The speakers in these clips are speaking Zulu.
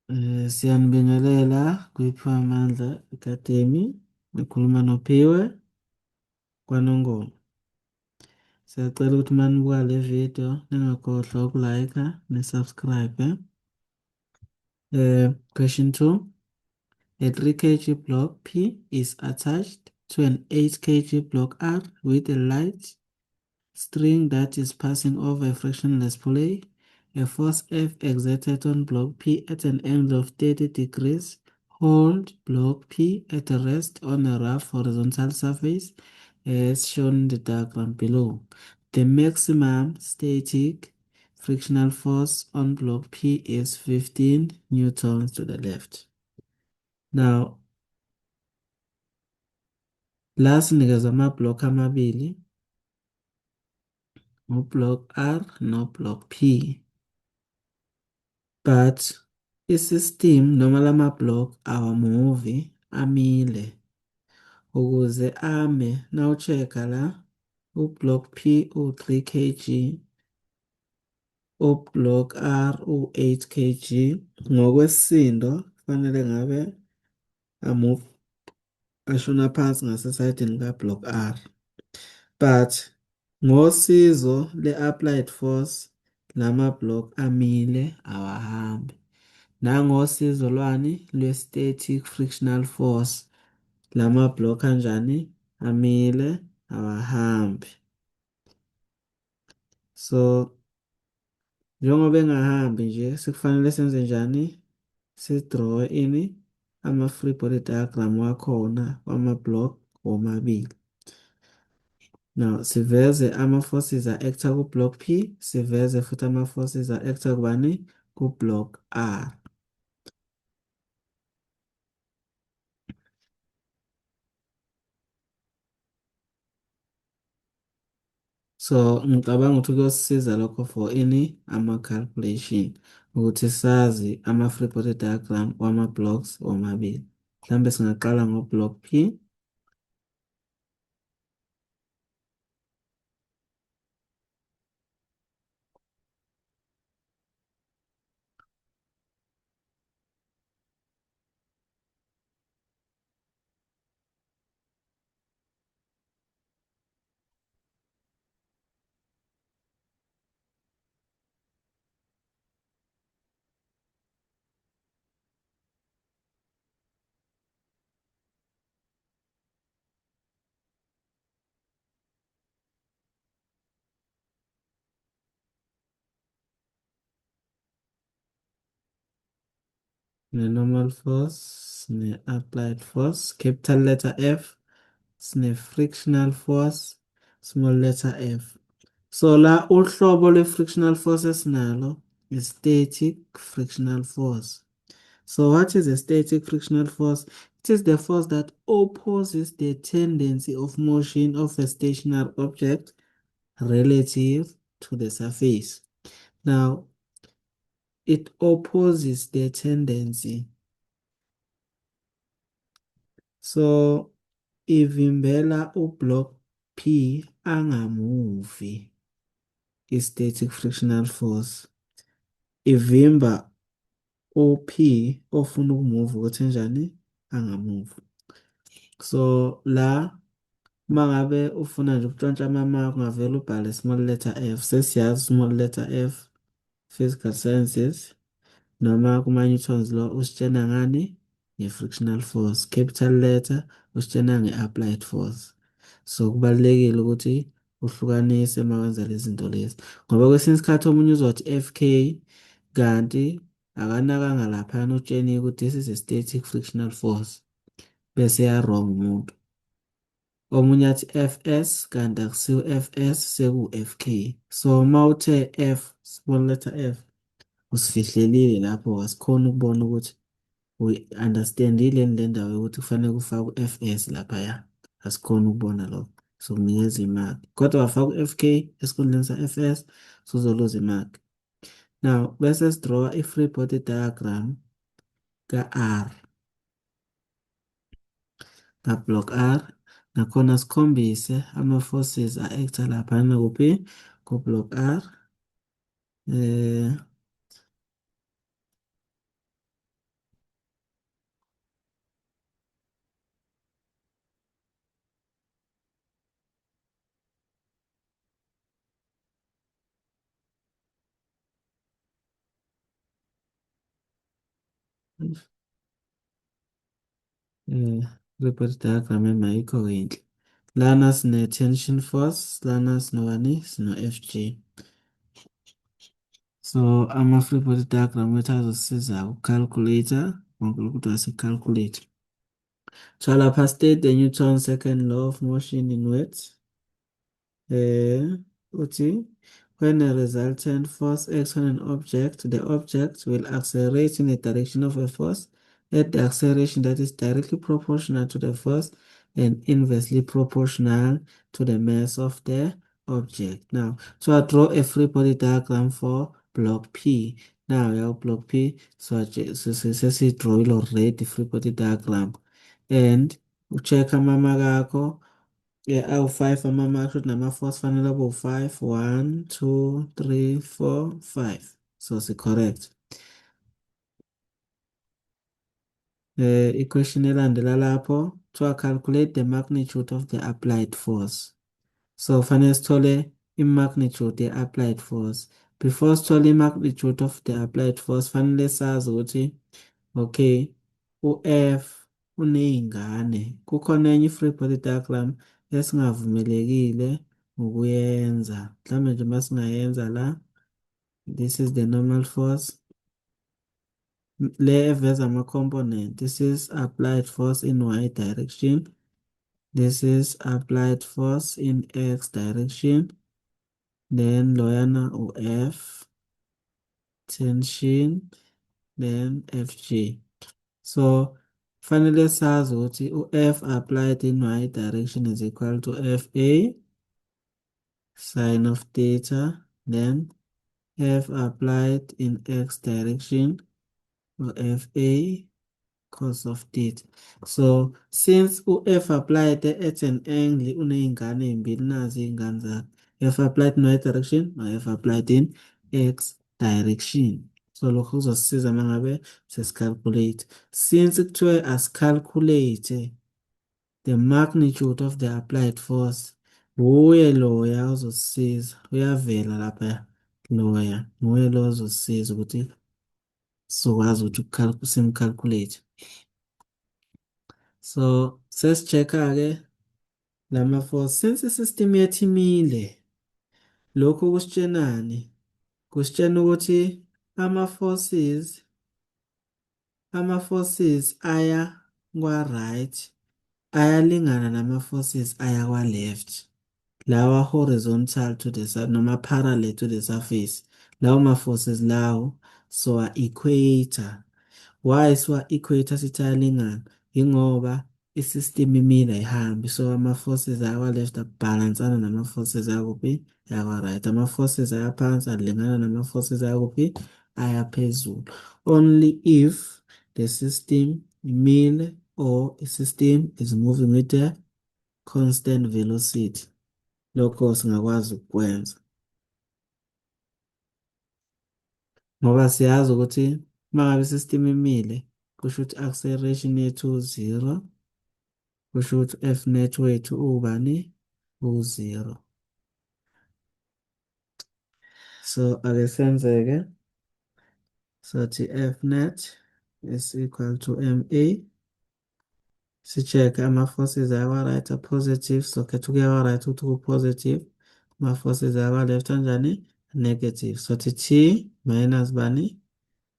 Siyanibingelela kwiphiwa amandla Academy. Ngikhuluma noPhiwe kwaNongoma. Siyacela ukuthi uma nibuka le video ningakhohlwa ukulike ne-subscribe. Question 2. A 3 kg block P is attached to an 8 kg block R with a light string that is passing over a frictionless pulley. A force F exerted on block P at an angle of 30 degrees. Hold block P at rest on a rough horizontal surface as shown in the diagram below. The maximum static frictional force on block P is 15 newtons to the left. Now, la sinikezwa ama-block amabili, u-block R no-block P. But isystem noma lama-block awamuvi, amile. Ukuze ame, nawuchecka la, u-block P u-3 kg, u-block R u-8 kg. Ngokwesisindo kufanele ngabe amove ashona phansi ngasesayidini ka-block R. But ngosizo le-applied force lama-block amile awahambi. Nangosizo lwani lwe-static frictional force lama-block kanjani amile awahambi. So njengoba engahambi nje sekufanele senze njani? Sidrawe ini ama-free body diagram wakhona wama-block womabili. Now siveze ama-forces a-acta ku-block P, siveze futhi ama-forces a-acta kubani? Ku-block R. So ngicabanga ukuthi kuyosisiza lokho for ini ama-calculation ukuthi sazi ama-free body diagram wama-blocks womabili. Mhlambe singaqala ngo-block P. Ne-normal force, ne-applied force, capital letter F, sine-frictional force, small letter f. So la uhlobo lwe-frictional force esinalo is static frictional force. So what is a static frictional force? It is the force that opposes the tendency of motion of a stationary object relative to the surface. Now, it opposes the tendency. So, ivimbela ublock P angamuvi i-static frictional force. Ivimba OP ofuna ukumuva ukuthi njani angamuvi. So la mangabe ufuna nje ukutshontsha amamaki ungavele ubhale small letter f. Sesiyazi small letter f physical sciences noma kuma-Newton's law usitshena ngani? Nge-frictional force. Capital letter usitshena nge-applied force. So kubalulekile ukuthi uhlukanise uma wenza lezi zinto lezi ngoba kwesinye isikhathi omunye uzothi FK kanti akanakanga laphana utsheniwe ukuthi this is a static frictional force bese ya-wrong umuntu. Omunye athi FS kanti akusiwo FS seku-FK. So uma uthe F, small letter f, usifihlelile lapho asikhona ukubona ukuthi uyi-understand-ile le ndawo yokuthi kufanele kufakwe FS laphaya. Asikhona ukubona lokho. So kunikeza imaki. Kodwa wafaka u-FK esikhundleni sa-FS suzoluza imaki. Now bese sidrawa i-free body diagram ka-R. Ka-block R. Nakhona sikhombise ama-forces a-acta laphana kuphi? Ku-block R. free body diagram ayikho yinhle. Lana sine-tension force, lana sinobani? Sino-Fg. So, ama-free body diagram wethu azosisiza uku-calculate-a konke lokhu ukuthi wasi-calculate. So, lapha state the Newton's second law of motion in words. Uthi, when a resultant force acts on an object, the object will accelerate in the direction of a force at the acceleration that is directly proportional to the force and inversely proportional to the mass of the object. Now, so I draw a free body diagram for block P. Now, your block P, so I draw already free body diagram. And check amama kakho. Yeah, awu-5 ama-mark shoot nama-force fanele abu-5 1 2 3 4 5 so si-correct. Iquestion elandela lapho kuthiwa calculate the magnitude of the applied force. So fanele sithole i-magnitude ye-applied force. Before sithole i-magnitude of the applied force fanele sazi ukuthi okay, u-F uney'ngane. Kukhona enye i-free body diagram esingavumelekile ukuyenza. Mhlawumbe nje uma singayenza la, this is the normal force. Le eveza ama-component. This is applied force in Y direction. This is applied force in X direction. Then loyana u-F, tension, then Fg. So, fanele sazi ukuthi u-F applied in Y direction is equal to Fa sine of theta, then F applied in X direction or Fa cos of theta. So, since u-F applied at an angle uney'ngane ey'mbili nazi iy'ngane zakhe. F applied in Y direction no-F applied in X direction. So lokho kuzosisiza uma ngabe sesicalculate. Since kuthiwe asicalculate the magnitude of the applied force, wuye loya uzosisiza, uyavela lapha loya, nguye lo ozosisiza ukuthi sizokwazi ukuthi simcalculate. So sesi-check-a-ke lama-force. Since i-system yethu imile, lokhu kusitshenani? Kusitshena ukuthi ama-forces aya kwa-right ayalingana nama-forces aya kwa-left. Lawa horizontal to the side noma parallel to the surface. Lawo ma-forces lawo siwa-equator. Why siwa-equator sithi ayalingana? Yingoba i-system imile ayihambi. So ama-forces akwa-left abhalansana nama-forces akuphi? Akwa-right. Ama-forces ayaphansi alingana nama-forces akuphi? Ayaphezulu. Only if the system imile or a system is moving with a constant velocity. Lokho singakwazi ukwenza. Ngoba siyazi ukuthi uma ngabe i-system imile, kusho ukuthi acceleration yethu 0, kusho ukuthi F net wethu ubani? U-0. So ake senze-ke. Sathi F net is equal to MA. Si-check ama-forces akwa-right are-positive, so khetha ukuya kwa-right ukuthi ku-positive. Ama-forces akwa-left anjani? Negative. So T minus bani?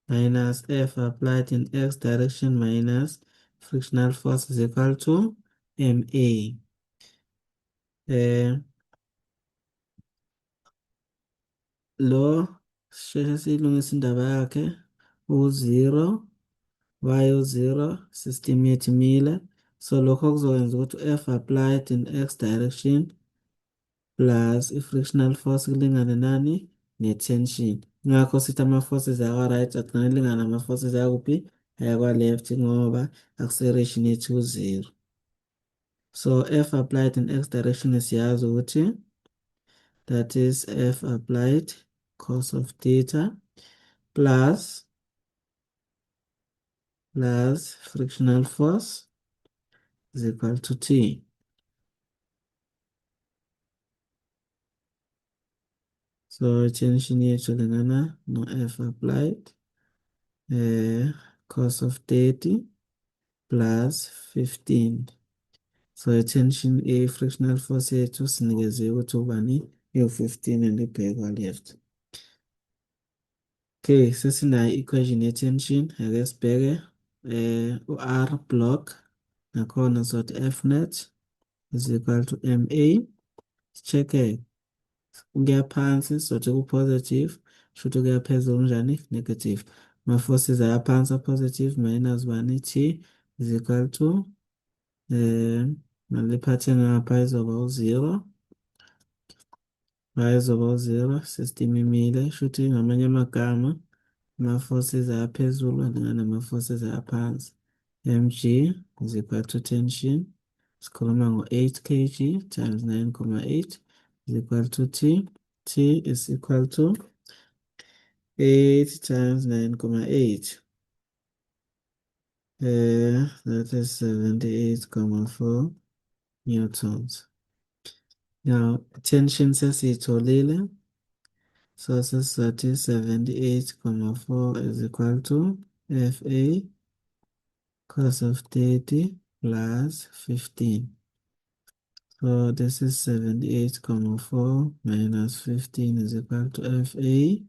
Minus F applied in X direction minus frictional force is equal to MA. Lo sisheshe siyilungise indaba yakhe u-0 y u-0 system yethu imile. So lokho kuzokwenza ukuthi F applied in X direction plus i-frictional force kulingane nani? Ne-tension. Ngakho sithi ama-forces akwa-right agcina elingana nama-forces akuphi? Ayakwa-left ngoba acceleration yethu 0. So F applied in X direction siyazi ukuthi that is F applied cos of theta plus frictional force is equal to T. So tension yethu lingana no F applied cos of 30 plus 15. So i-tension i-frictional force yethu sinikeziwe ukuthi ubani iwu-15 and ibhekwa left. Okay, sesinayo i-equation ye-tension. Ake sibheke u-R block nakhona sothi F net is equal to MA. Check-ke ukuya phansi sothi ku-positive, shuthi ukuya phezulu njani? Negative. Ma-forces ayaphansi a-positive minus 1 T is equal to ngale pattern ngapha izoba u-0. Izoba u-0, system imile, shuthi ngamanye amagama ama-forces ayaphezulu nama-forces ayaphansi. Mg is equal to tension. Sikhuluma ngo-8 kg times 9,8 is equal to T. T is equal to 8 times 9,8. That is 78,4 newtons. Now, tension sesiyitholile. So sesizothi 78,4 is equal to FA cos of 30 plus 15. So this is 78,4 minus 15 is equal to FA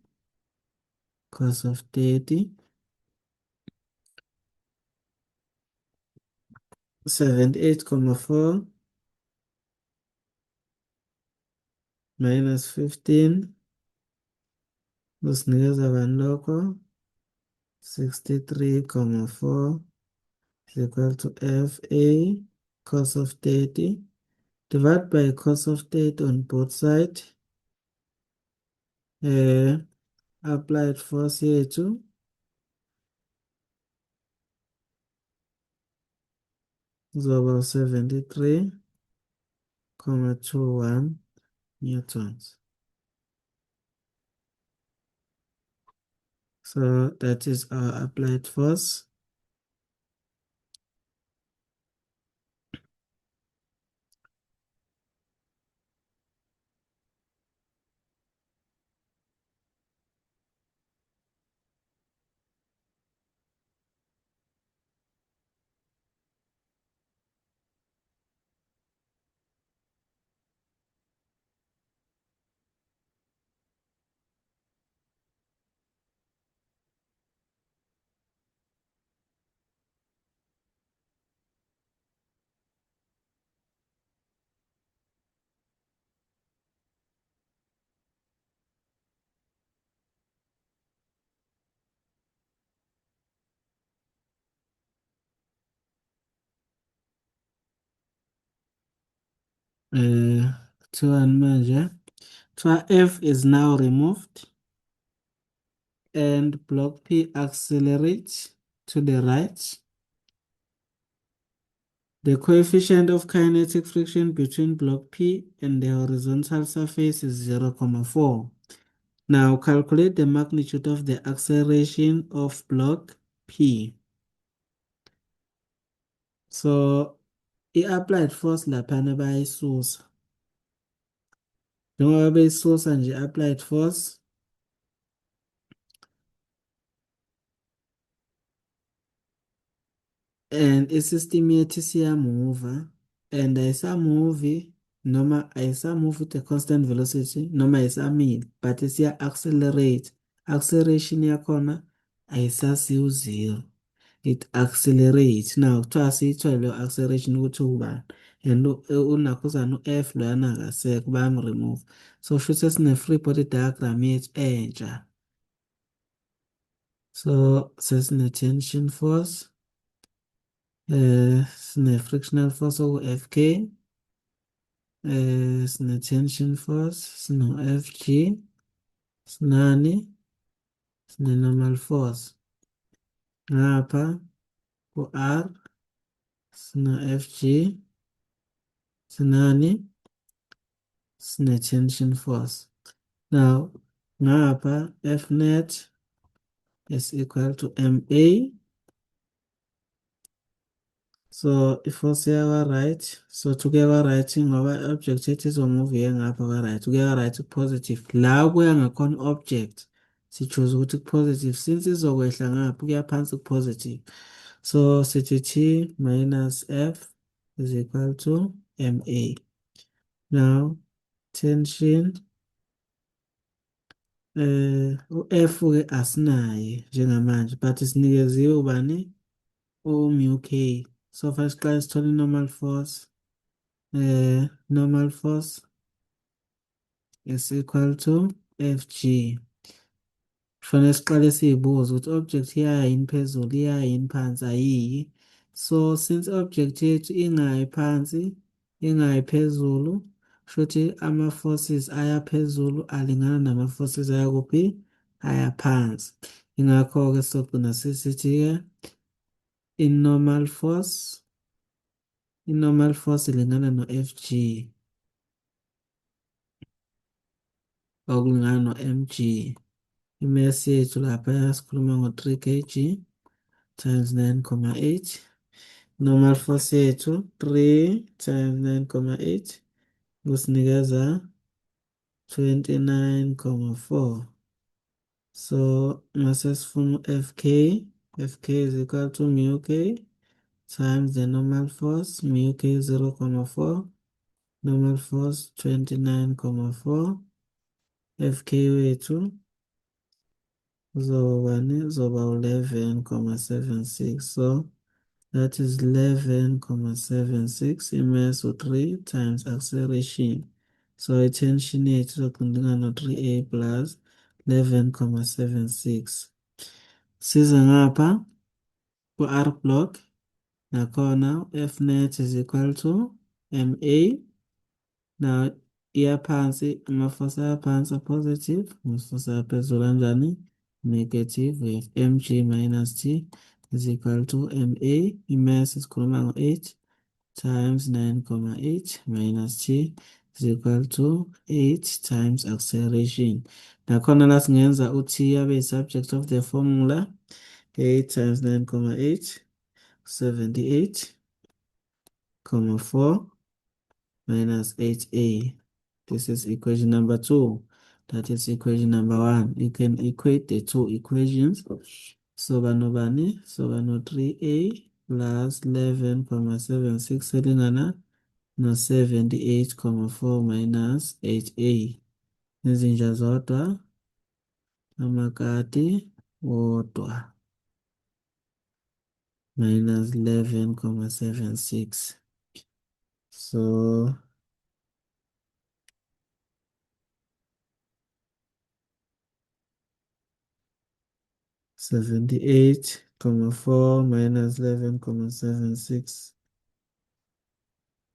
cos of 30. 78,4 minus 15 kusinikeza bani lokho? 63,4 is equal to FA cos of 30. Divide by cos of 30 on both sides. Applied force yethu izoba 73,21 newtons. So that is our applied force. To measure. F is now removed and block P accelerates to the right. The coefficient of kinetic friction between block P and the horizontal surface is 0,4. Now calculate the magnitude of the acceleration of block P. So i-applied force laphana bayisusa. Njengoba beyisusa nje applied force, and isystem yethu siyamuva and ayisamuvi noma ayisamuvi with a constant velocity noma ayisamile but siya-accelerate. Acceleration yakhona ayisasiwu-0, it accelerates. Now kuthiwa siyithole leyo acceleration ukuthi ubani and unakhuzana u-F loyana akasekho bayamremove. So shuthi sesine-free body diagram yethu entsha. So sesine-tension force, sine-frictional force oku-Fk, sine-tension force, sino-Fg, sinani, sine-normal force. Ngapha ku-R, sino-Fg, sinani, sine-tension force. Now, ngapha F net is equal to MA. So i-force yakwa-right, so kuya kwa-right ngoba i-object yethu izomove iye ngapha kwa-right, kuya kwa-right positive. La kuya ngakhona object si-choose ukuthi ku-positive since izokwehla ngaphi kuya phansi ku-positive. So sithi T minus F is equal to MA. Now tension u-F-ke asinaye njengamanje but sinikeziwe ubani u-mu K. So first siqale sithole i-normal force. Normal force is equal to Fg. Kufanele siqale siyibuze ukuthi object iyaya yini phezulu, iyaya yini phansi, ayiyi. So since object yethu ingayi phansi, ingayi phezulu, kushuthi ama-forces aya phezulu alingana nama-forces aya kuphi? Aya phansi. Ingakho-ke sogcina sisithi-ke i-normal force ilingana no-Fg okulingana no-mg. I-mass yethu lapha sikhuluma ngo-3 kg times 9,8. Normal force yethu 3 times 9,8 kusinikeza 29,4. So mase sifuna u-Fk, Fk is equal to mu K times the normal force, mu K 0,4, normal force 29,4. Fk wethu zoba 11,76. So that is 11,76 imass u-3 times acceleration. So i-tension yethu izoqindana no-3a plus 11,76. Siza ngapha ku-R block nakhona F net is equal to MA. Now iyaphansi, ama-force ayaphansi a-positive, ama-force aphezulu kanjani? Negative. We have mg minus t is equal to MA. I-mass sikhuluma ngo-8 times 9,8 minus t is equal to 8 times acceleration. Nakhona la singenza u-t abe yi-subject of the formula. 8 times 9,8 78,4 minus 8a. This is equation number 2. That is equation number 1. You can equate the two equations. Soba nobani? Soba no 3a plus 11,76 elingana no 78,4 minus 8a. Izinja zodwa, amakati wodwa. Minus 11,76. So 78,4 minus 11,76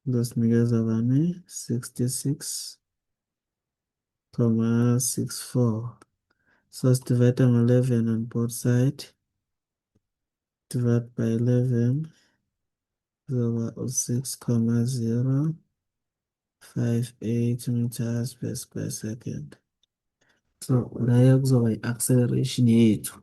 kusinikeza bani 66,64. So divide by 11 on both sides. Divide by 11 over 6,058 meters per square second. So la kuzoba i-acceleration yethu.